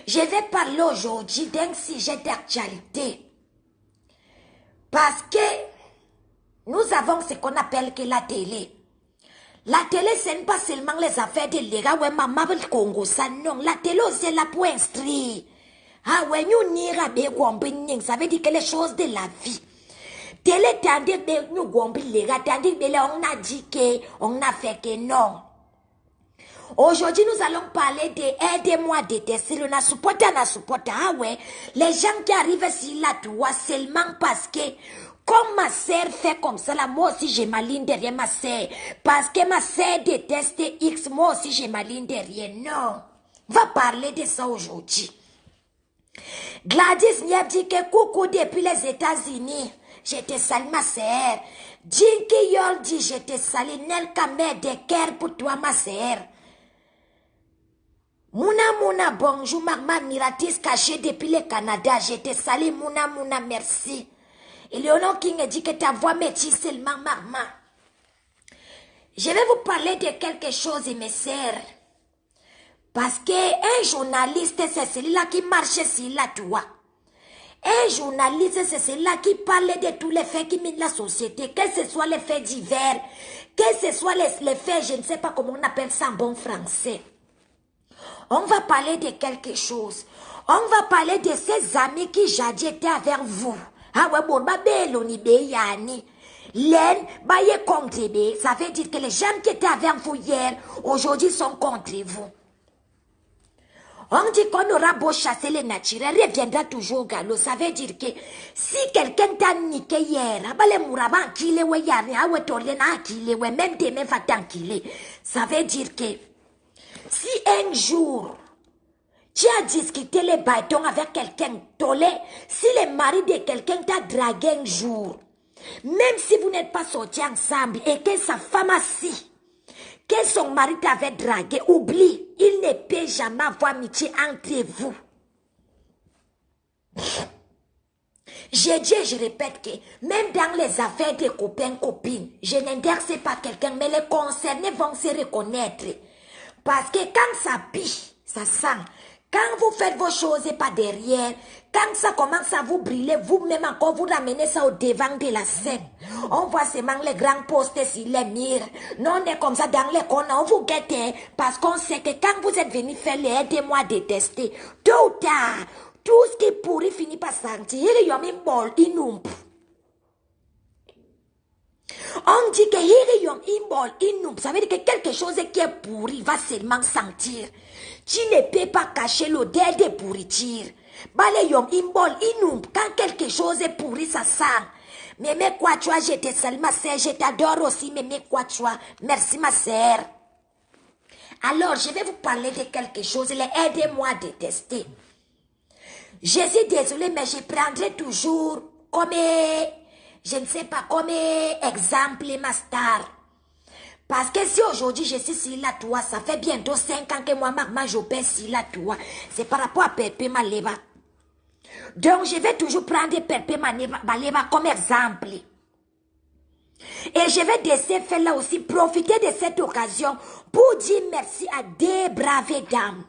Je vais parler aujourd'hui d'un sujet d'actualité. Parce que nous avons ce qu'on appelle que la télé. La télé, ce n'est pas seulement les affaires de l'État, ouais, maman, le Congo, ça, non. La télé, c'est là pour instruire. Ah, ouais, nous n'ira pas, ça veut dire que les choses de la vie. Télé, tandis que nous, tandis que on a dit que, on a fait que non. Aujourd'hui, nous allons parler de aidez-moi à détester le supporter. Ah ouais, les gens qui arrivent ici là, tu vois, seulement parce que, comme ma sœur fait comme ça, là, moi aussi j'ai ma ligne derrière ma sœur. Parce que ma sœur déteste X, moi aussi j'ai ma ligne derrière. Non, on va parler de ça aujourd'hui. Gladys Niab dit que coucou depuis les États-Unis. Je te salue ma sœur. Jinky Yol dit je te salue. Nelka met des cœurs pour toi ma sœur. Mouna, bonjour, Magma Miratis caché depuis le Canada. Je te salue, Mouna, merci. Et Léonard King dit que ta voix métisse seulement, Magma. Je vais vous parler de quelque chose, mes sœurs. Parce qu'un journaliste, c'est celui-là qui marche sur la toit. Un journaliste, c'est celui-là qui parle de tous les faits qui minent la société, que ce soit les faits divers, que ce soit les faits, je ne sais pas comment on appelle ça en bon français. On va parler de quelque chose. On va parler de ces amis qui jadis étaient avec vous. Ah ouais, bon, bah, beloni, beyani. Len, bah, y contre, ça veut dire que les gens qui étaient avec vous hier, aujourd'hui sont contre vous. On dit qu'on aura beau chasser les naturels, reviendra toujours au galop. Ça veut dire que si quelqu'un t'a niqué hier, même demain va t'enquiler. Ça veut dire que si un jour, tu as discuté les bâtons avec quelqu'un, si le mari de quelqu'un t'a dragué un jour, même si vous n'êtes pas sortis ensemble et que sa femme a si, que son mari t'avait dragué, oublie, il ne peut jamais avoir amitié entre vous. J'ai dit et je répète que même dans les affaires de copains-copines, je n'intercède pas quelqu'un, mais les concernés vont se reconnaître. Parce que quand ça piche, ça sent. Quand vous faites vos choses et pas derrière, quand ça commence à vous brûler, vous-même encore vous ramenez ça au devant de la scène. On voit seulement les grands postes sur les murs. Non, on est comme ça dans les coins, on vous guette parce qu'on sait que quand vous êtes venu faire les aidez-moi à détester, tôt ou tard, tout ce qui pourrit finit par sentir. Il y a une bol, inump. On dit que ça veut dire que quelque chose qui est pourri va seulement sentir. Tu ne peux pas cacher l'odeur de pourriture. Quand quelque chose est pourri, ça sent. Mais quoi tu vois, je te salue ma sœur, je t'adore aussi, mais quoi tu vois, merci ma sœur. Alors, je vais vous parler de quelque chose, aidez-moi à détester. Je suis désolée, mais je prendrai toujours comme... je ne sais pas, comme exemple, ma star. Parce que si aujourd'hui je suis sur la toit, ça fait bientôt 5 ans que moi, je paie sur la toit. C'est par rapport à Pepe Maleba. Donc, je vais toujours prendre Pepe Maleba comme exemple. Et je vais de ce fait là aussi profiter de cette occasion pour dire merci à des braves dames.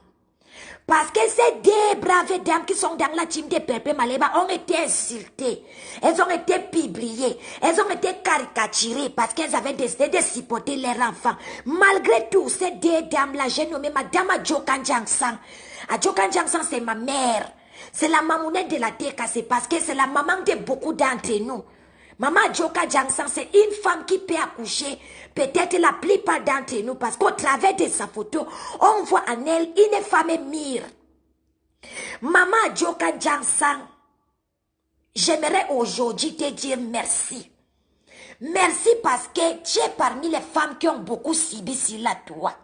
Parce que ces deux braves dames qui sont dans la team de Pepe Maleba ont été insultées. Elles ont été publiées. Elles ont été caricaturées parce qu'elles avaient décidé de supporter leurs enfants. Malgré tout, ces deux dames-là, j'ai nommé Madame Adjokan Jangsang. Adjokan Jangsang, c'est ma mère. C'est la mamounette de la TK, c'est parce que c'est la maman de beaucoup d'entre nous. Maman Adjokan Jangsang, c'est une femme qui peut accoucher, peut-être la plupart d'entre nous, parce qu'au travers de sa photo, on voit en elle une femme mire. Maman Adjokan Jangsang, j'aimerais aujourd'hui te dire merci. Merci parce que tu es parmi les femmes qui ont beaucoup subi sur la toit.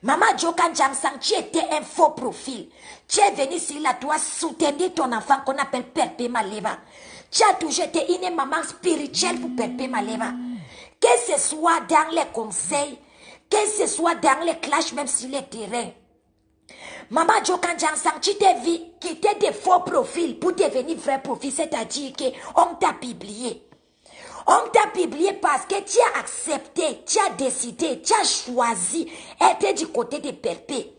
Maman Adjokan Jangsang, tu étais un faux profil. Tu es venu sur la toit soutenir ton enfant qu'on appelle Pepe Maleba. Tu as toujours été une maman spirituelle pour Pepe Maleba. Que ce soit dans les conseils, que ce soit dans les clashs, même sur les terrains. Maman Adjokan Jangsang, tu t'es vu quitter des faux profils pour devenir vrai profil, c'est-à-dire qu'on t'a publié. On t'a publié parce que tu as accepté, tu as décidé, tu as choisi être du côté de Pepe.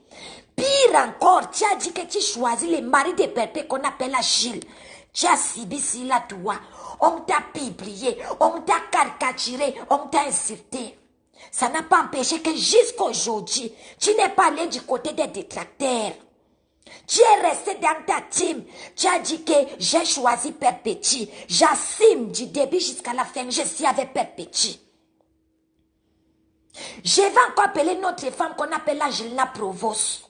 Pire encore, tu as dit que tu choisis les maris de Perpé qu'on appelle Achille. Tu as subi là, toi. On t'a publié, on t'a caricaturé, on t'a insulté. Ça n'a pas empêché que jusqu'à aujourd'hui, tu n'es pas allé du côté des détracteurs. Tu es resté dans ta team. Tu as dit que j'ai choisi Perpétie. J'assume du début jusqu'à la fin. Je suis avec Perpétie. Je vais encore appeler notre femme qu'on appelle Angelina Provost.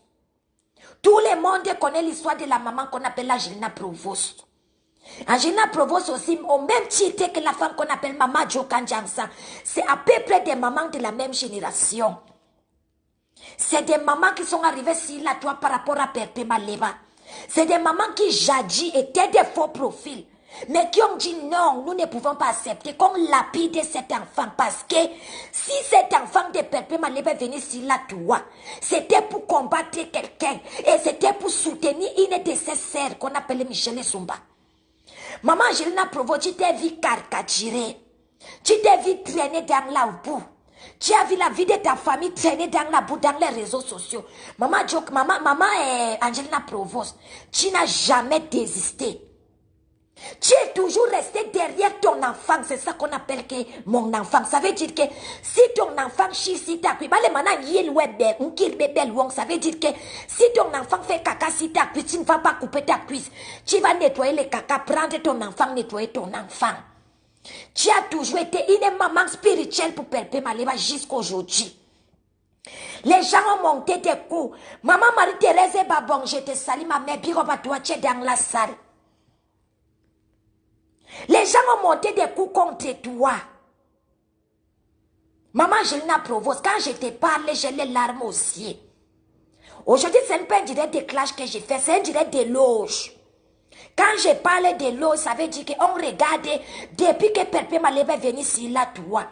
Tout le monde connaît l'histoire de la maman qu'on appelle Angelina Provost. Angelina Provost aussi, au même titre que la femme qu'on appelle Maman Jokan Jansa. C'est à peu près des mamans de la même génération. C'est des mamans qui sont arrivées sur la toile par rapport à Perpé Maleba. C'est des mamans qui jadis étaient des faux profils. Mais qui ont dit non, nous ne pouvons pas accepter qu'on lapide cet enfant. Parce que si cet enfant de Perpé Maleba venait sur la toile, c'était pour combattre quelqu'un. Et c'était pour soutenir une de ses sœurs qu'on appelait Michel Zumba. Maman Angelina Provo, tu t'es vu caricaturer. Tu t'es vu traîner dans la boue. Tu as vu la vie de ta famille traîner dans la boue, dans les réseaux sociaux. Maman Angelina Provost, tu n'as jamais désisté. Tu es toujours resté derrière ton enfant. C'est ça qu'on appelle que mon enfant. Ça veut dire que si ton enfant chie si ta cuisse, ça veut dire que si ton enfant fait caca si ta cuisse, tu ne vas pas couper ta cuisse. Tu vas nettoyer les caca, prendre ton enfant, nettoyer ton enfant. Tu as toujours été une maman spirituelle pour Perpé Maleba jusqu'à aujourd'hui. Les gens ont monté des coups. Maman Marie-Thérèse Babon, je te salue, ma mère, toi, tu es dans la salle. Les gens ont monté des coups contre toi. Maman Angelina Provost, quand je te parle, j'ai les larmes aussi. Aujourd'hui, ce n'est pas un direct de clash que j'ai fait, c'est un direct d'éloge. Quand je parle de l'eau, ça veut dire qu'on regarde depuis que Perpé Maleba est venue sur la toile.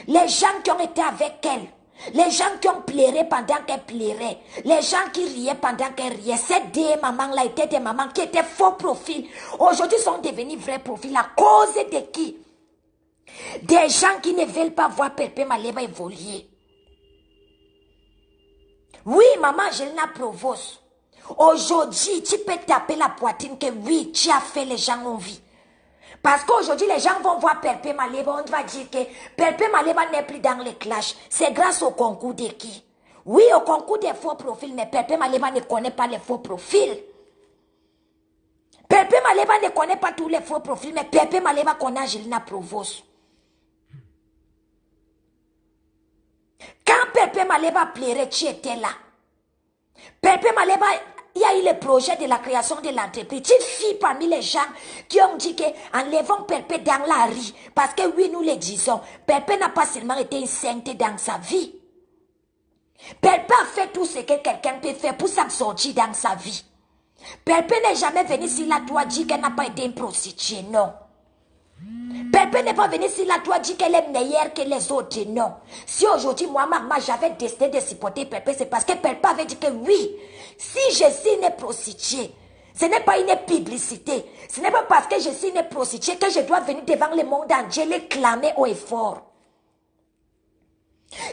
Les gens qui ont été avec elle, les gens qui ont pleuré pendant qu'elle pleurait, les gens qui riaient pendant qu'elle riait. Ces deux mamans-là étaient des mamans qui étaient faux profils. Aujourd'hui, sont devenus vrais profils à cause de qui? Des gens qui ne veulent pas voir Perpé Maleba évoluer. Oui, maman Angelina Provost. Aujourd'hui, tu peux taper la poitrine que oui, tu as fait, les gens ont vu. Parce qu'aujourd'hui, les gens vont voir Perpé Maleba, on va dire que Perpé Maleba n'est plus dans les clashs. C'est grâce au concours de qui? Oui, au concours des faux profils, mais Perpé Maleba ne connaît pas les faux profils. Perpé Maleba ne connaît pas tous les faux profils, mais Perpé Maleba connaît Angelina Provost. Quand Perpé Maleba pleurait, tu étais là. Perpé Maleba, il y a eu le projet de la création de l'entreprise. Tu fis parmi les gens qui ont dit qu'enlevons Perpé dans la rue. Parce que oui, nous le disons, Perpé n'a pas seulement été une sainte dans sa vie. Perpé a fait tout ce que quelqu'un peut faire pour s'en sortir dans sa vie. Perpé n'est jamais venu sur la toile dire qu'elle n'a pas été une prostituée, non. Perpé n'est pas venu sur la toile dire qu'elle est meilleure que les autres, non. Si aujourd'hui, moi, maman, j'avais décidé de supporter Perpé, c'est parce que Perpé avait dit que oui, si je suis une prostituée, ce n'est pas une publicité. Ce n'est pas parce que je suis une prostituée que je dois venir devant le monde entier les clamer haut et fort.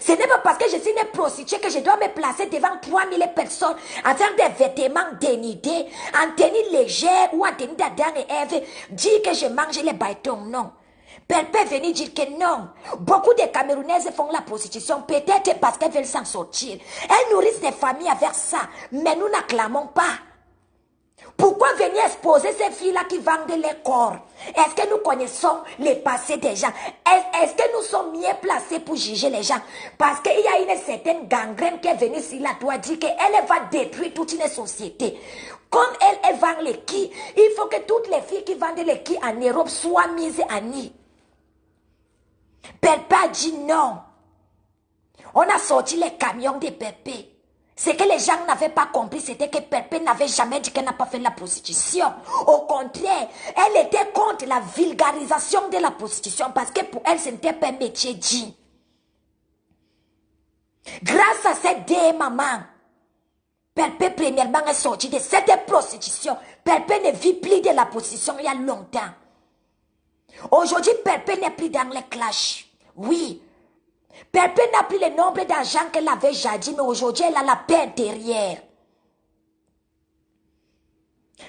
Ce n'est pas parce que je suis une prostituée que je dois me placer devant 3000 personnes en faisant des vêtements dénudés, en tenue légère ou en tenue d'Adam et Ève, dire que je mange les bâtons, non. Perpé est venu dire que non. Beaucoup de Camerounaises font la prostitution, peut-être parce qu'elles veulent s'en sortir. Elles nourrissent des familles avec ça, mais nous n'acclamons pas. Pourquoi venir exposer ces filles-là qui vendent les corps? Est-ce que nous connaissons les passés des gens? Est-ce que nous sommes mieux placés pour juger les gens? Parce qu'il y a une certaine gangrène qui est venue sur la toile dire qu'elle va détruire toute une société. Comme elle vend les quilles, il faut que toutes les filles qui vendent les quilles en Europe soient mises à nu. Perpé a dit non. On a sorti les camions de Perpé. Ce que les gens n'avaient pas compris, c'était que Perpé n'avait jamais dit qu'elle n'a pas fait la prostitution. Au contraire, elle était contre la vulgarisation de la prostitution parce que pour elle, ce n'était pas un métier digne. Grâce à cette deux mamans, Perpé premièrement est sorti de cette prostitution. Perpé ne vit plus de la prostitution il y a longtemps. Aujourd'hui, Perpé n'est plus dans les clashs. Oui. Perpé n'a plus le nombre d'argent qu'elle avait jadis, mais aujourd'hui, elle a la paix intérieure.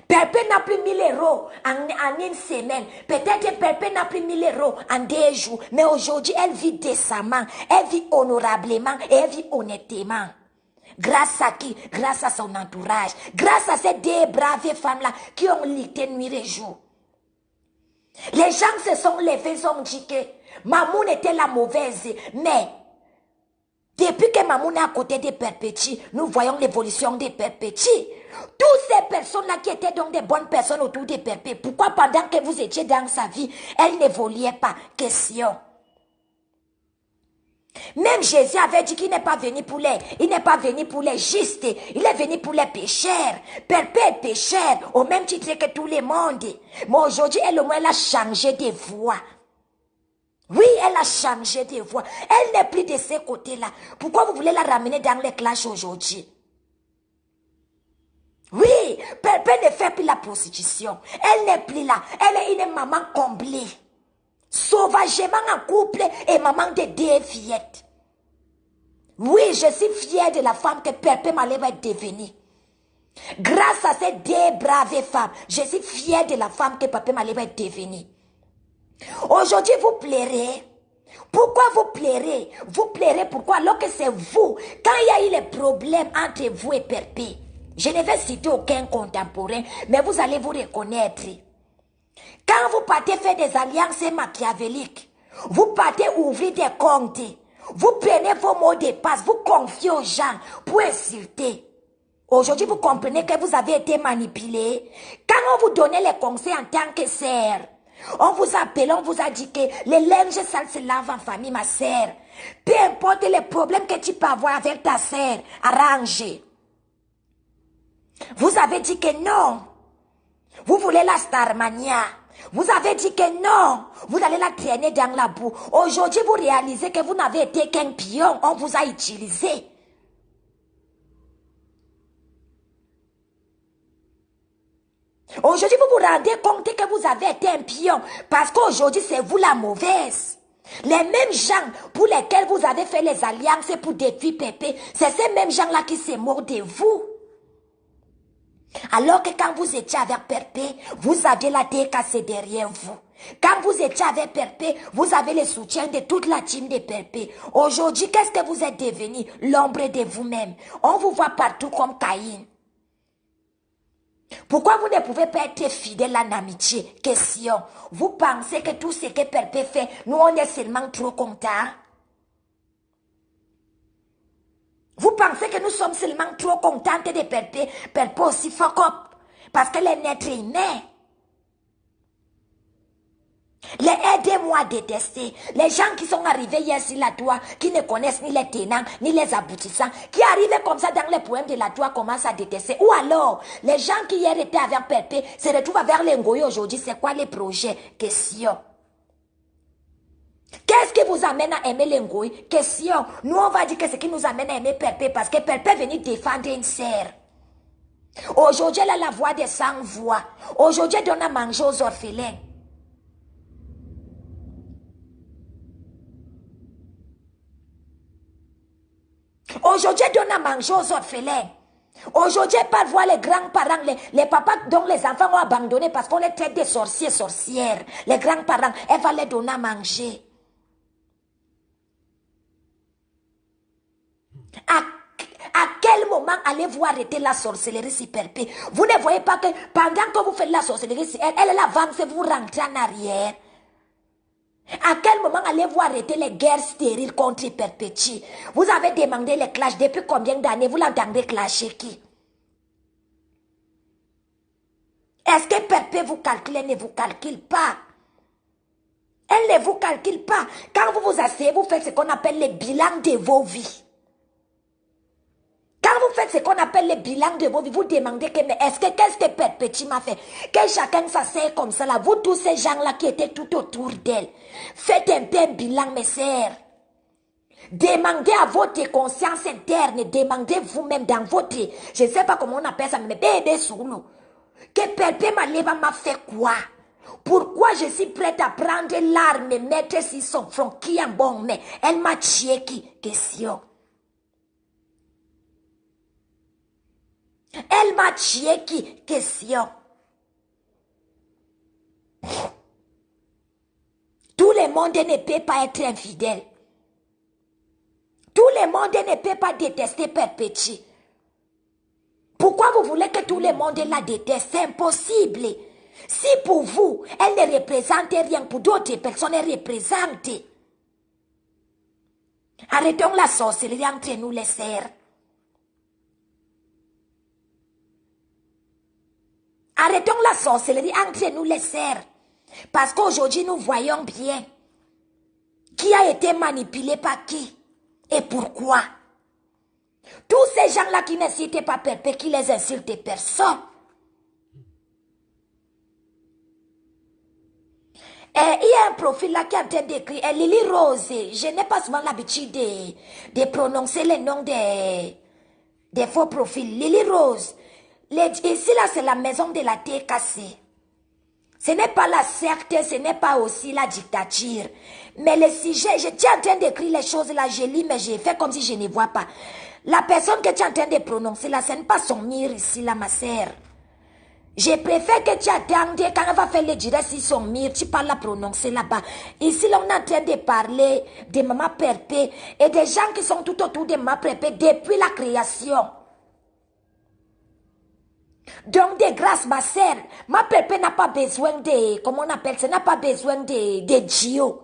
Perpé n'a plus 1 000 € en une semaine. Peut-être que Perpé n'a plus 1 000 € en 2 jours. Mais aujourd'hui, elle vit décemment, elle vit honorablement et elle vit honnêtement. Grâce à qui? Grâce à son entourage. Grâce à ces 2 braves femmes-là qui ont lutté nuit et jour. Les gens se sont levés, ils ont dit que Mamoun était la mauvaise. Mais depuis que Mamoun est à côté des Perpétues, nous voyons l'évolution des Perpétues. Toutes ces personnes-là qui étaient donc des bonnes personnes autour des Perpétues, pourquoi pendant que vous étiez dans sa vie, elles n'évoluaient pas? Question. Même Jésus avait dit qu'il n'est pas venu pour les justes, il est venu pour les pécheurs. Perpé est pécheur, au même titre que tout le monde. Mais aujourd'hui, elle a changé de voix. Oui, elle a changé de voix. Elle n'est plus de ce côté-là. Pourquoi vous voulez la ramener dans les clashs aujourd'hui? Oui, Perpé ne fait plus la prostitution. Elle n'est plus là. Elle est une maman comblée. Sauvagement en couple et maman de 2 fillettes. Oui, je suis fière de la femme que Perpé Maleba est devenue. Grâce à ces 2 braves femmes, je suis fière de la femme que Perpé Maleba est devenue. Aujourd'hui, vous plairez. Pourquoi vous plairez? Vous plairez pourquoi? Alors que c'est vous. Quand il y a eu les problèmes entre vous et Perpé, je ne vais citer aucun contemporain, mais vous allez vous reconnaître. Quand vous partez faire des alliances machiavéliques, vous partez ouvrir des comptes, vous prenez vos mots de passe, vous confiez aux gens pour insulter. Aujourd'hui, vous comprenez que vous avez été manipulé. Quand on vous donnait les conseils en tant que sœur, on vous appelle, on vous a dit que les linges sales se lavent en famille, ma sœur. Peu importe les problèmes que tu peux avoir avec ta sœur, arrangez. Vous avez dit que non. Vous voulez la Starmania. Vous avez dit que non. Vous allez la traîner dans la boue. Aujourd'hui, vous réalisez que vous n'avez été qu'un pion. On vous a utilisé. Aujourd'hui, vous vous rendez compte que vous avez été un pion. Parce qu'aujourd'hui, c'est vous la mauvaise. Les mêmes gens pour lesquels vous avez fait les alliances pour détruire Pépé, c'est ces mêmes gens-là qui se moquent de vous. Alors que quand vous étiez avec Perpé, vous aviez la DKC derrière vous. Quand vous étiez avec Perpé, vous avez le soutien de toute la team de Perpé. Aujourd'hui, qu'est-ce que vous êtes devenu? L'ombre de vous-même. On vous voit partout comme Caïn. Pourquoi vous ne pouvez pas être fidèle en amitié? Question. Vous pensez que tout ce que Perpé fait, nous on est seulement trop contents? Vous pensez que nous sommes seulement trop contentes de Perpé? Perpé aussi fuck up. Parce qu'elle est un être humain. Aidez-moi à détester. Les gens qui sont arrivés hier sur la toile, qui ne connaissent ni les tenants, ni les aboutissants, qui arrivent comme ça dans les poèmes de la toile, commencent à détester. Ou alors, les gens qui hier étaient avec Perpé, se retrouvent avec les Ngoyi aujourd'hui. C'est quoi les projets? Question. Qu'est-ce qui vous amène à aimer les Ngoyi? Question. Nous, on va dire que ce qui nous amène à aimer Perpé, parce que Perpé est venu défendre une sœur. Aujourd'hui, elle a la voix des sans-voix. Aujourd'hui, elle donne à manger aux orphelins. Aujourd'hui, elle donne à manger aux orphelins. Aujourd'hui, elle part voir les grands-parents, les papas dont les enfants ont abandonné parce qu'on les traite des sorciers, sorcières. Les grands-parents, elle va les donner à manger. À quel moment allez-vous arrêter la sorcellerie si Perpé? Vous ne voyez pas que pendant que vous faites la sorcellerie, elle avance et vous rentrez en arrière. À quel moment allez-vous arrêter les guerres stériles contre Perpétue? Vous avez demandé les clashs depuis combien d'années? Vous l'entendez clasher qui? Est-ce que Perpé vous calcule? Elle ne vous calcule pas. Elle ne vous calcule pas. Quand vous vous asseyez, vous faites ce qu'on appelle le bilan de vos vies. Quand vous faites ce qu'on appelle le bilan de vos vies, vous demandez que, mais qu'est-ce que Perpétue m'a fait? Que chacun s'asseye comme ça là. Vous tous ces gens-là qui étaient tout autour d'elle. Faites un peu un bilan, mes sœurs. Demandez à votre conscience interne, demandez vous-même dans votre, je ne sais pas comment on appelle ça, mais bébé sous nous. Que Perpé Maleba m'a fait quoi? Pourquoi je suis prête à prendre l'arme et mettre sur son front qui est un bon mais elle m'a tué qui? Question. Elle m'a tué qui? Question. monde ne peut pas être infidèle. Tout le monde ne peut pas détester Perpétue. Pourquoi vous voulez que tout le monde la déteste? C'est impossible. Si pour vous, elle ne représente rien, pour d'autres personnes, elle représente. Arrêtons la sorcellerie entre nous les sœurs. Arrêtons la sorcellerie entre nous les sœurs. Parce qu'aujourd'hui, nous voyons bien qui a été manipulé par qui et pourquoi. Tous ces gens-là qui n'insultent pas Perpé, qui les insultent personne. Et il y a un profil là qui est en train d'écrire, Lily Rose. Je n'ai pas souvent l'habitude de prononcer les noms des faux profils. Lily Rose. Ici là, c'est la maison de la TKC. Ce n'est pas la secte, ce n'est pas aussi la dictature. Mais le sujet, je suis en train d'écrire les choses là, je lis, mais j'ai fait comme si je ne vois pas. La personne que tu es en train de prononcer là, ce n'est pas son mire ici là, ma sœur. Je préfère que tu attendes quand elle va faire le direct sur son mire, tu parles la prononcer là-bas. Ici là, on est en train de parler de Maman Perpé et des gens qui sont tout autour de Maman Perpé depuis la création. Donc, de grâce, ma sœur, ma Perpé n'a pas besoin de, comment on appelle ça, n'a pas besoin de Gio.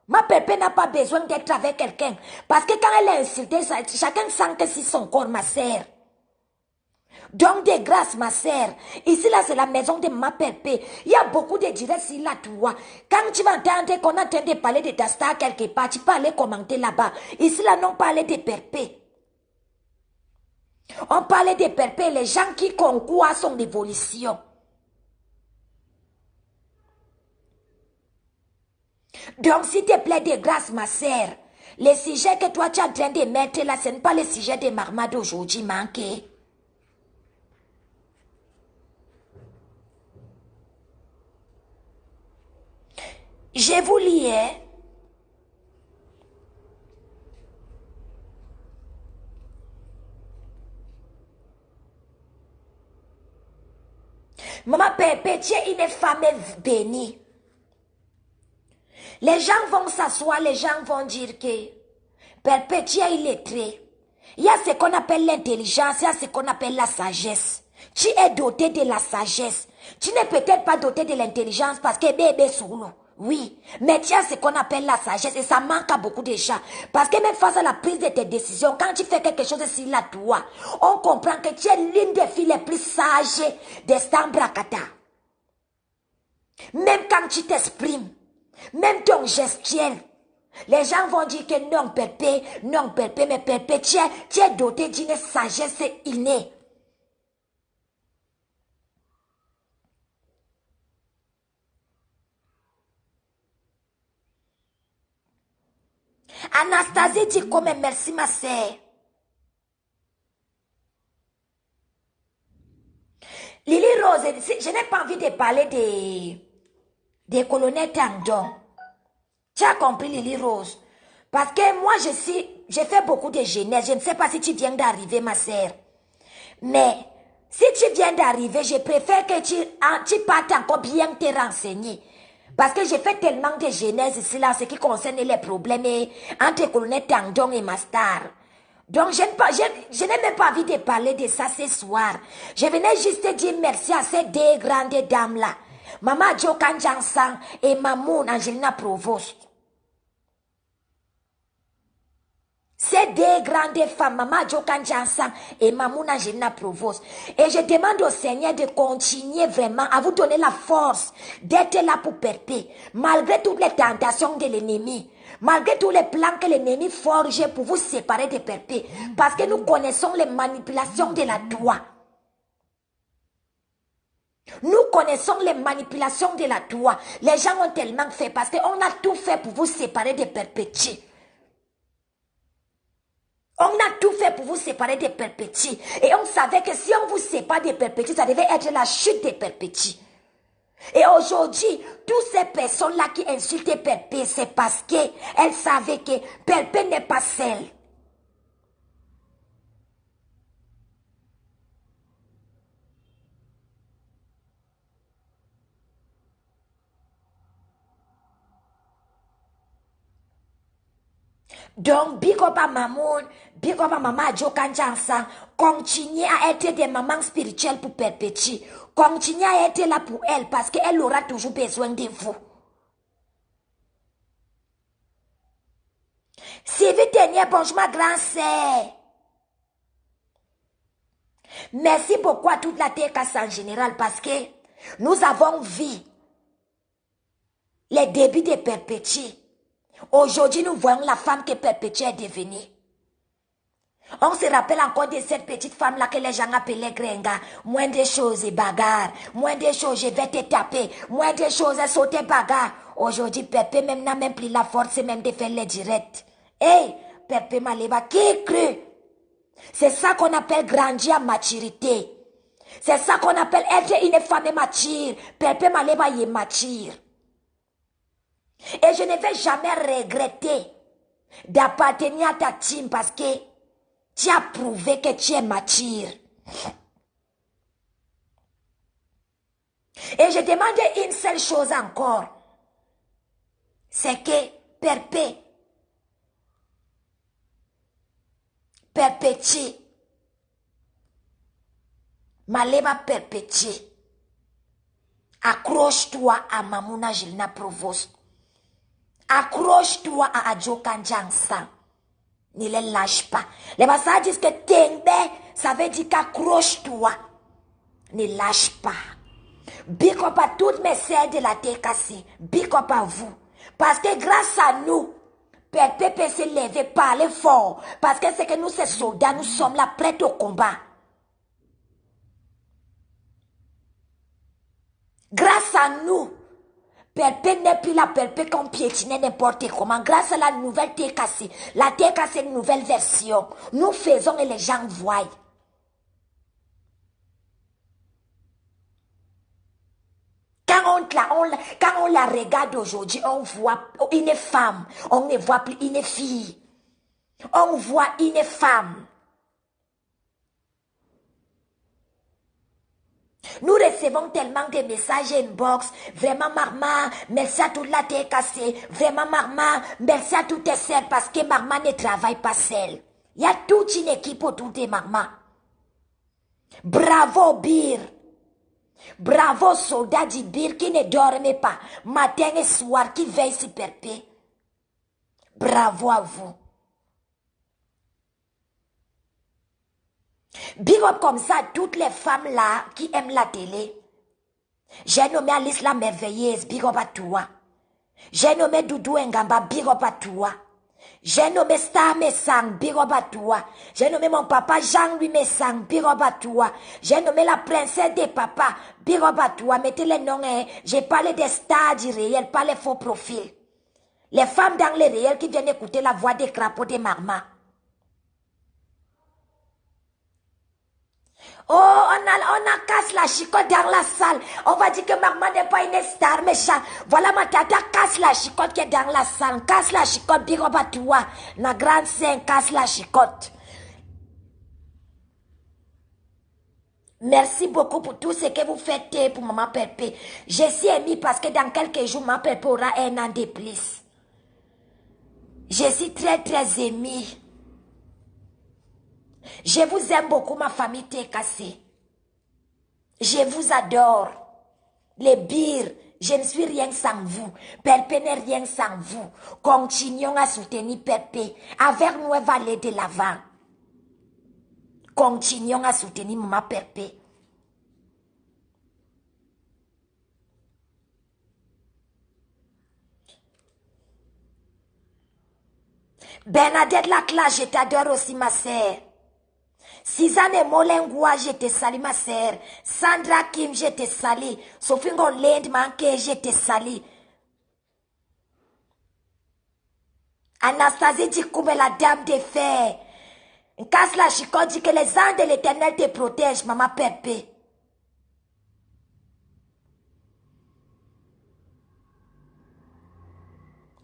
Ma Perpé n'a pas besoin d'être avec quelqu'un. Parce que quand elle est insultée, chacun sent que c'est son corps, ma sœur. Donc, de grâce, ma sœur, ici là, c'est la maison de ma Perpé. Il y a beaucoup de directs sur la toi. Quand tu vas entendre qu'on est en train de parler de ta star quelque part, tu peux aller commenter là-bas. Ici là, non parler de Perpé. On parlait de Perpé, les gens qui concourent à son évolution. Donc, s'il te plaît, de grâce, ma sœur, le sujet que toi tu es en train de mettre là, ce n'est pas le sujet de Marma d'aujourd'hui, manqué. Je vous lis, hein. Maman Perpé, tu es une femme bénie. Les gens vont s'asseoir, les gens vont dire que Perpé, tu es illettré. Il y a ce qu'on appelle l'intelligence, il y a ce qu'on appelle la sagesse. Tu es doté de la sagesse. Tu n'es peut-être pas doté de l'intelligence parce que bébé sous. Oui, mais tu as ce qu'on appelle la sagesse et ça manque à beaucoup de gens. Parce que même face à la prise de tes décisions, quand tu fais quelque chose sur la toi, on comprend que tu es l'une des filles les plus sages de Stambrakata. Même quand tu t'exprimes, même ton gestuel, les gens vont dire que non, Perpé, mais Perpé, tu es doté d'une sagesse innée. Anastasie dit comme merci ma sœur. Lily Rose, je n'ai pas envie de parler des colonels Tangdon. Tu as compris Lily Rose? Parce que moi j'ai fait beaucoup de jeunesse. Je ne sais pas si tu viens d'arriver ma sœur. Mais si tu viens d'arriver, je préfère que tu partes encore bien te renseigner. Parce que j'ai fait tellement de jeunesse ici là, ce qui concerne les problèmes entre colonel Tangdon et Mastar. Donc, je n'ai même pas envie de parler de ça ce soir. Je venais juste dire merci à ces deux grandes dames-là. Maman Jo Kanjansan et Mamoun Angelina Provost. Ces deux grandes femmes, Maman Jo Kanjansan et Mamoun Angelina Provost. Et je demande au Seigneur de continuer vraiment à vous donner la force d'être là pour Perpé. Malgré toutes les tentations de l'ennemi. Malgré tous les plans que l'ennemi forge pour vous séparer de Perpé. Parce que nous connaissons les manipulations de la toi. Nous connaissons les manipulations de la toi. Les gens ont tellement fait parce qu'on a tout fait pour vous séparer de Perpétue. On a tout fait pour vous séparer de Perpétue. Et on savait que si on vous sépare de Perpétue, ça devait être la chute de Perpétue. Et aujourd'hui, toutes ces personnes-là qui insultent Perpé, c'est parce qu'elles savaient que Perpé n'est pas celle. Donc, big up à Mamoun, big up à Maman Adjo Kanjansa, continuez à être des mamans spirituelles pour perpétuer. Continuez à être là pour elle parce qu'elle aura toujours besoin de vous. Sylvie Tenier, bonjour ma grande sœur. Merci beaucoup à toute la TKS en général parce que nous avons vu les débuts de Perpétue. Aujourd'hui, nous voyons la femme que Perpétue est devenue. On se rappelle encore de cette petite femme-là que les gens appelaient Grenga. Moins de choses et bagarre. Moins de choses, je vais te taper. Moins de choses, sauter bagarre. Aujourd'hui, Pépé même n'a même plus la force même de faire les directs. Hey, Pépé Maleba, qui cru? C'est ça qu'on appelle grandir à maturité. C'est ça qu'on appelle être une femme mature. Pépé Maleba est mature. Et je ne vais jamais regretter d'appartenir à ta team parce que tu as prouvé que tu es mature. Et je demande une seule chose encore. C'est que Perpétue. Maleba Perpétue. Accroche-toi à Mamouna Gilna Provost. Accroche-toi à Adjo Kanjansa. Ne les lâche pas. Les Bassa disent que Tengbe, ça veut dire qu'accroche-toi. Ne lâche pas. Big up à toutes mes sœurs de la TKC. Big up à vous. Parce que grâce à nous, Pépé peut se lever, parler fort. Parce que c'est que nous, ces soldats, nous sommes là prêts au combat. Grâce à nous, Pépé n'est plus la Pépé qu'on piétinait n'importe comment. Grâce à la nouvelle TKC, la TKC est une nouvelle version. Nous faisons et les gens voient. Quand on la regarde aujourd'hui, on voit une femme. On ne voit plus une fille. On voit une femme. Nous recevons tellement de messages inbox. Vraiment, Marma, merci à toute la TKC. Vraiment, Marma, merci à toutes tes sœurs parce que Marma ne travaille pas seule. Il y a toute une équipe autour de Marma. Bravo, Bir. Bravo, soldat du Bir qui ne dormait pas. Matin et soir, qui veille sur Pépé. Bravo à vous. Big up comme ça, toutes les femmes là qui aiment la télé. J'ai nommé Alice la merveilleuse, big up à toi. J'ai nommé Doudou Ngamba, big up à toi. J'ai nommé Star Messang, big up à toi. J'ai nommé mon papa Jean-Louis Messang, big up à toi. J'ai nommé la princesse des papas, big up à toi. Mettez les noms, hein. J'ai parlé des stars du réel, pas les faux profils. Les femmes dans le réel qui viennent écouter la voix des crapauds des marmas. Oh, on a casse la chicotte dans la salle. On va dire que Marma n'est pas une star méchant. Voilà ma tata, casse la chicotte qui est dans la salle. Casse la chicotte, big up à toi. La grande sainte, casse la chicotte. Merci beaucoup pour tout ce que vous faites pour Maman Pépé. Je suis émue parce que dans quelques jours, Maman Pépé aura un an de plus. Je suis très, très émue. Je vous aime beaucoup, ma famille TKC. Je vous adore. Les bires, je ne suis rien sans vous. Pépé n'est rien sans vous. Continuons à soutenir Pépé. Avec nous, elle va aller de l'avant. Continuons à soutenir Maman Pépé. Bernadette Lacla, je t'adore aussi, ma sœur. Suzanne Molengua, je te salue, ma sœur. Sandra Kim, je te salue. Sophie Ngolend Manke, je te salue. Anastasie Dikoumé, la dame de fer. Casse la chicotte, dit que les anges de l'Éternel te protègent, Maman Pépé.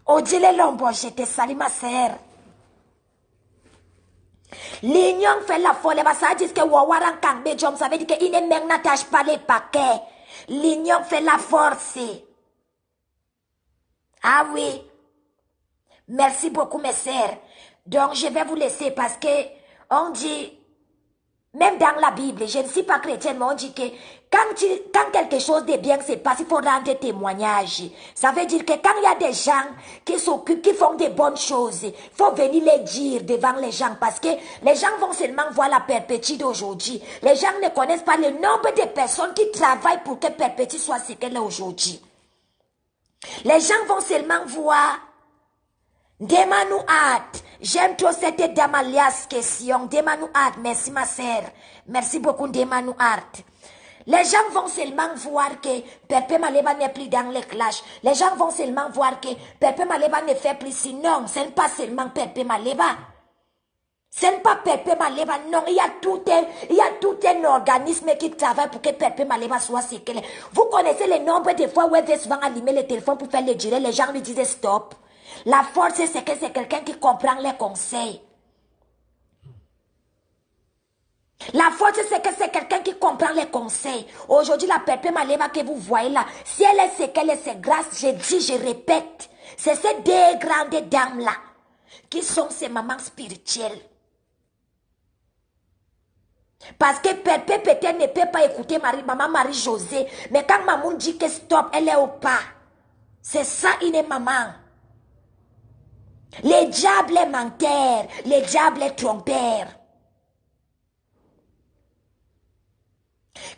Odile Lombo, je te salue, ma sœur. L'union fait la folle, ça dit que Wawaran Kangbe Jom, ça veut dire qu'il ne même n'attache pas les paquets. L'union fait la force. Ah oui. Merci beaucoup, mes sœurs. Donc, je vais vous laisser parce que on dit, même dans la Bible, je ne suis pas chrétienne, mais on dit que quand quelque chose de bien se passe, il faut rendre témoignage. Ça veut dire que quand il y a des gens qui s'occupent, qui font des bonnes choses, il faut venir les dire devant les gens parce que les gens vont seulement voir la perpétuité d'aujourd'hui. Les gens ne connaissent pas le nombre de personnes qui travaillent pour que perpétuité soit ce qu'elle est aujourd'hui. Les gens vont seulement voir Demanou Art. J'aime trop cette dame alias question. Demanou Art. Merci ma sœur. Merci beaucoup Demanou Art. Les gens vont seulement voir que Pepe Maleba n'est plus dans les clashs. Les gens vont seulement voir que Pepe Maleba ne fait plus si. Non, ce n'est pas seulement Pepe Maleba. Ce n'est pas Pepe Maleba, non, il y a tout un organisme qui travaille pour que Pepe Maleba soit ce qu'elle est. Vous connaissez le nombre de fois où elle veut souvent allumer le téléphone pour faire le durer, les gens lui disent stop. La force, c'est que c'est quelqu'un qui comprend les conseils. La force, c'est que c'est quelqu'un qui comprend les conseils. Aujourd'hui, la Pepe Maleba que vous voyez là, si elle est ce qu'elle est, c'est grâce, je dis, je répète, c'est ces deux grandes dames-là qui sont ses mamans spirituelles. Parce que Pepe peut-être ne peut pas écouter maman Marie-Josée, mais quand maman dit que stop, elle est au pas. C'est ça, une maman. Les diables est menteur, les diables est trompeur.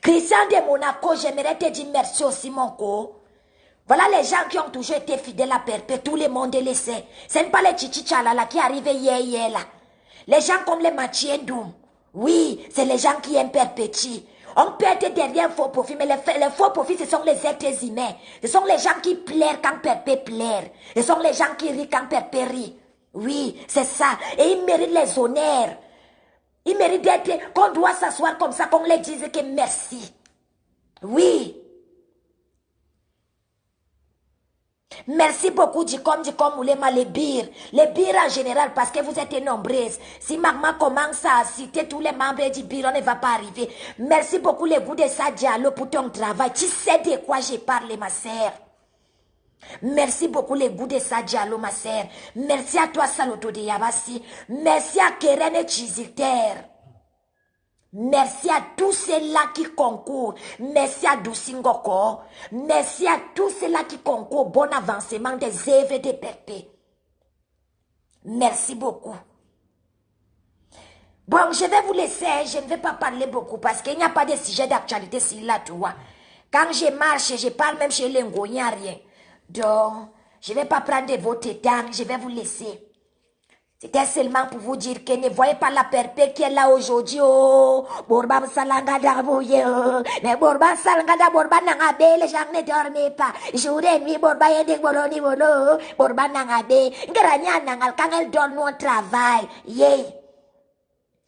Christian de Monaco, j'aimerais te dire merci aussi mon co. Voilà les gens qui ont toujours été fidèles à Perpé, tout le monde le sait. Ce n'est pas les chichichala là qui arrivent hier là. Les gens comme les Mathieu Doum. Oui, c'est les gens qui aiment Perpétuer. On peut être derrière un faux profit, mais les faux profits, ce sont les êtres humains. Ce sont les gens qui pleurent quand Perpé pleure. Ce sont les gens qui rient quand Perpé rit. Oui, c'est ça. Et ils méritent les honneurs. Ils méritent d'être, qu'on doit s'asseoir comme ça, qu'on leur dise que merci. Oui. Merci beaucoup, Dicom Moulema, les bires en général, parce que vous êtes nombreuses. Si maman commence à citer tous les membres du bire, on ne va pas arriver. Merci beaucoup, les goûts de Sadialo, pour ton travail. Tu sais de quoi je parle, ma sœur. Merci beaucoup, les goûts de Sadialo, ma sœur. Merci à toi, Saloto de Yabasi. Merci à Keren Chiziter. Merci à tous ceux-là qui concourent. Merci à Doussingoko. Merci à tous ceux-là qui concourent au bon avancement des œuvres de Perpé. Merci beaucoup. Bon, je vais vous laisser. Je ne vais pas parler beaucoup parce qu'il n'y a pas de sujet d'actualité sur là, tu vois. Quand je marche, je parle même chez les Ngoyens, rien. Donc, je ne vais pas prendre de votre temps. Je vais vous laisser. C'était seulement pour vous dire que ne voyez pas la Perpé qui est là aujourd'hui. Oh, Borba Salanga d'Abouye. Mais Borba Salanga d'Aborba Nangabe, les gens ne dormaient pas. Jour et nuit, Borba et des Boloni Bolo. Borba Nangabe. Grania Nangal, quand elle donne mon travail. Yay.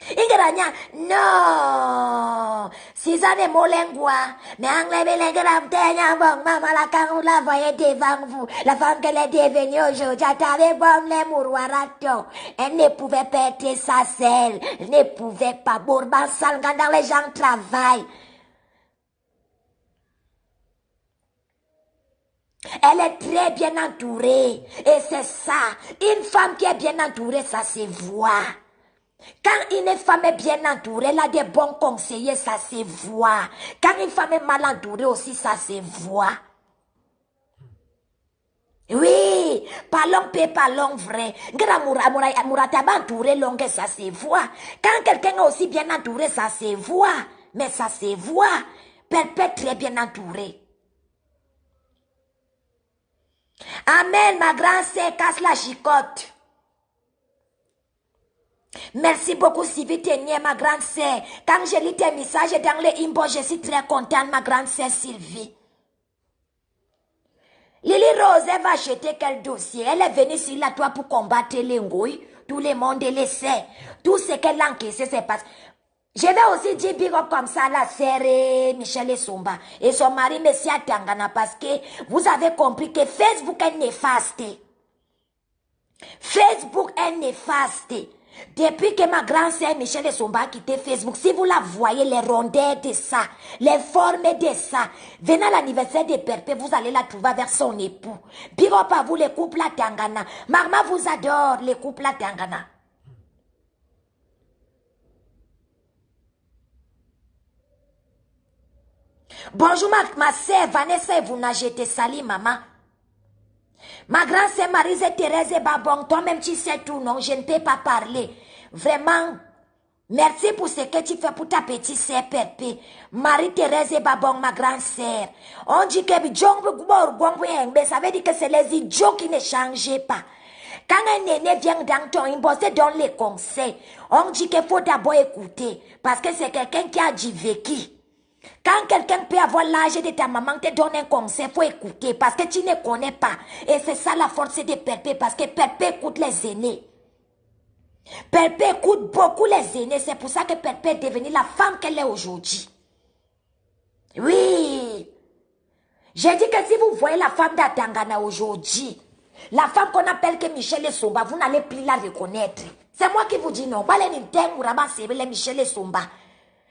Ingeranya, non. Si ça n'est molengua, mais enlevez les graves tenya bon, maman la quand vous la voyez devant vous, la femme qu'elle est devenue aujourd'hui, j'avais bon les mouroirato. Elle ne pouvait pas être sa selle, elle ne pouvait pas bourban salgan dans les gens travaillent. Elle est très bien entourée, et c'est ça. Une femme qui est bien entourée, ça se voit. Quand une femme est bien entourée, elle a des bons conseillers, ça se voit. Quand une femme est mal entourée aussi, ça se voit. Oui, parlons peu, parlons vrai. Murataba entouré longue, ça se voit. Quand quelqu'un est aussi bien entouré, ça se voit. Mais ça se voit. Perpète très bien entouré. Amen, ma grande sœur, casse la chicotte. Merci beaucoup Sylvie Tenier, ma grande sœur. Quand je lis tes messages dans les inbox, je suis très contente, ma grande sœur Sylvie. Lily Rose, elle va acheter quel dossier? Elle est venue sur la toile pour combattre les ngouilles. Tout le monde le sait. Tout ce qu'elle a encaissé, c'est parce... Je vais aussi dire big up comme ça la sœur Michel Somba et son mari Messia Tangana parce que vous avez compris que Facebook est néfaste. Facebook est néfaste. Depuis que ma grande-sœur Michel Somba a quitté Facebook, si vous la voyez, les rondeurs de ça, les formes de ça, venez à l'anniversaire de Perpé, vous allez la trouver vers son époux. Big up à vous, les couples à Tangana. Maman vous adore, les couples à Tangana. Bonjour ma sœur Vanessa Evuna, je te salue maman. Ma grand-sœur Marise Thérèse Babong, toi-même tu sais tout, non, je ne peux pas parler. Vraiment, merci pour ce que tu fais pour ta petite sœur Pépé. Marie-Thérèse Babong, ma grande-sœur. On dit que ça veut dire que c'est les idiots qui ne changent pas. Quand un aîné vient dans ton inbox et donne les conseils, on dit qu'il faut d'abord écouter, parce que c'est quelqu'un qui a du vécu. Quand quelqu'un peut avoir l'âge de ta maman te donne un conseil, il faut écouter parce que tu ne connais pas. Et c'est ça la force de Perpé parce que Perpé écoute les aînés. Perpé écoute beaucoup les aînés. C'est pour ça que Perpé est devenue la femme qu'elle est aujourd'hui. Oui. J'ai dit que si vous voyez la femme d'Atangana aujourd'hui, la femme qu'on appelle que Michel Somba, vous n'allez plus la reconnaître. C'est moi qui vous dis non. Michel Somba.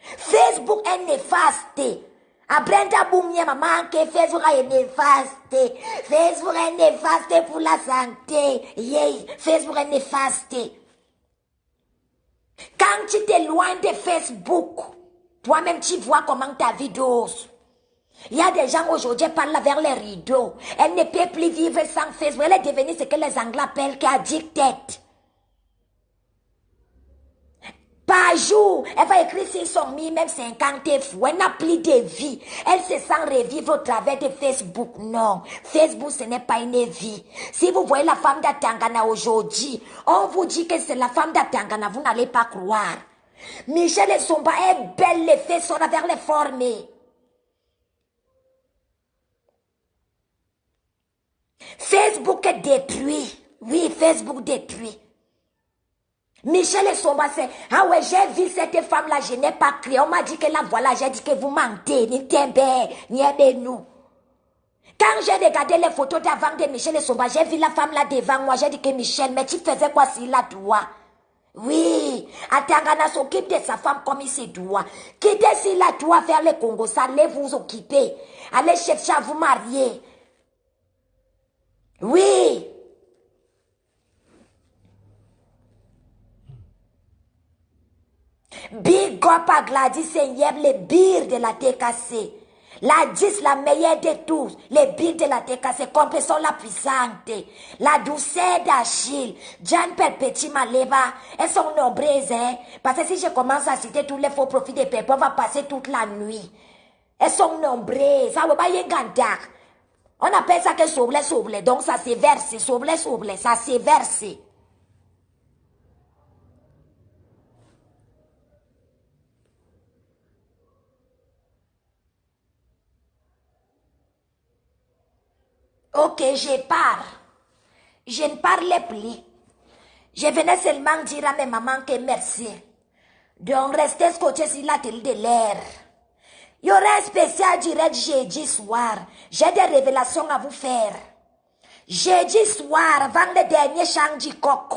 Facebook est néfaste. A Brenda Boumia maman que Facebook est néfaste. Facebook est néfaste pour la santé. Yeah. Facebook est néfaste. Quand tu t'éloignes de Facebook, toi-même tu vois comment ta vie dose. Il y a des gens aujourd'hui qui parlent vers les rideaux. Elle ne peut plus vivre sans Facebook. Elle est devenue ce que les Anglais appellent addicted. Par jour, elle va écrire sur son même 50 fois. Elle n'a plus de vie. Elle se sent revivre au travers de Facebook. Non, Facebook, ce n'est pas une vie. Si vous voyez la femme d'Atangana aujourd'hui, on vous dit que c'est la femme d'Atangana, vous n'allez pas croire. Michel Somba est belle, les fesses sont vers les formées. Facebook est détruit. Oui, Facebook détruit. Michel Somba, c'est, ah ouais, j'ai vu cette femme-là, je n'ai pas crié. On m'a dit que la voilà, j'ai dit que vous mentez, ni tembe, ni aimez-nous. Quand j'ai regardé les photos d'avant de Michel Somba, j'ai vu la femme là devant moi, j'ai dit que Michel, mais tu faisais quoi s'il a droit? Oui, Atangana s'occupe de sa femme comme il se doit. Quittez s'il a droit vers le Congo, ça allez vous occuper. Allez chercher à vous marier. Oui. Big up à Gladys Seigneur, les bires de la TKC. La 10, la meilleure de tous. Les bires de la TKC, compréhension la puissante. La douceur d'Achille. Jeanne Perpétue Maleva. Elles sont nombreuses, hein. Parce que si je commence à citer tous les faux profits de Perpétue, on va passer toute la nuit. Elles sont nombreuses. Ça va pas y gandak. On appelle ça que souble. Donc ça s'est versé. Souble, ça s'est versé. Ok, je pars. Je ne parlais plus. Je venais seulement dire à mes mamans que merci. Donc, restez scotchés sur la télé de l'air. Il y aura un spécial direct jeudi soir. J'ai des révélations à vous faire. Jeudi soir, avant le dernier chant du coq.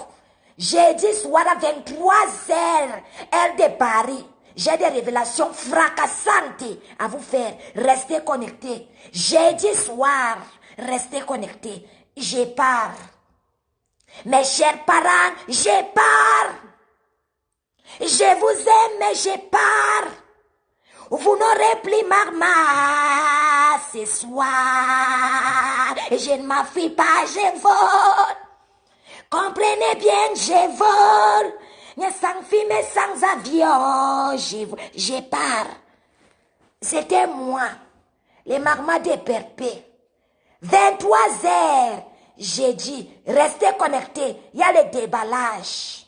Jeudi soir à 23h, heure de Paris. J'ai des révélations fracassantes à vous faire. Restez connectés. Jeudi soir, restez connectés. Je pars. Mes chers parents, je pars. Je vous aime, mais je pars. Vous n'aurez plus maman ce soir. Je ne m'enfuis pas, je vole. Comprenez bien, je vole. Sans film et sans avion, je pars. C'était moi, les marmots de Perpé. 23h, j'ai dit, restez connectés, il y a le déballage.